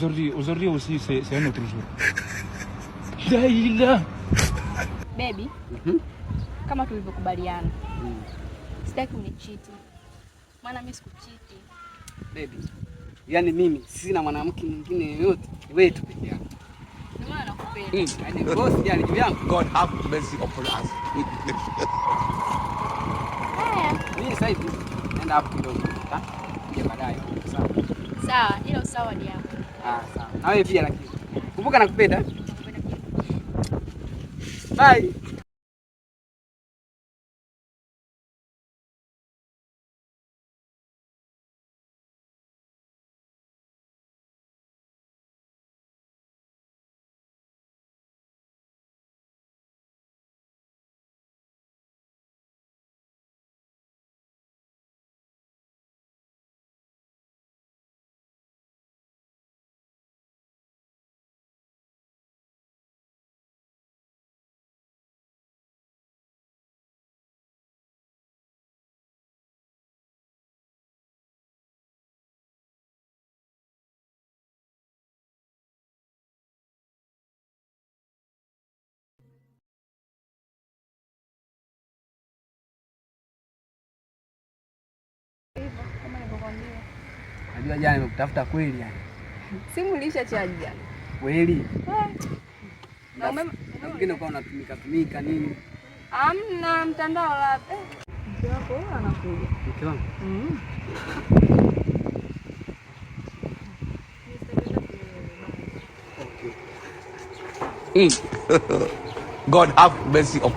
Aujourd'hui aussi, c'est un autre jour. Daila. Baby, kama tulivyokubaliana, sitaki unichiti. Maana mimi sikuchiti. Baby, yani mimi sina mwanamke mwingine yoyote, wewe tu peke yako. Ndio maana nakupenda. Yaani boss yani juu yangu. God have mercy upon us. Mimi sasa hivi naenda hapo kidogo. Ndio baadaye. Sawa. Sawa, ila usawa ni yako. Sawa. Na wewe pia lakini. Kumbuka nakupenda. Bye. Najua jana nimekutafuta kweli yani. Simu ilisha chaji jana. Kweli? Na mwingine kwa unatumika nini? Hamna mtandao labda. Mke wako anakuja. Mke wangu? God have mercy upon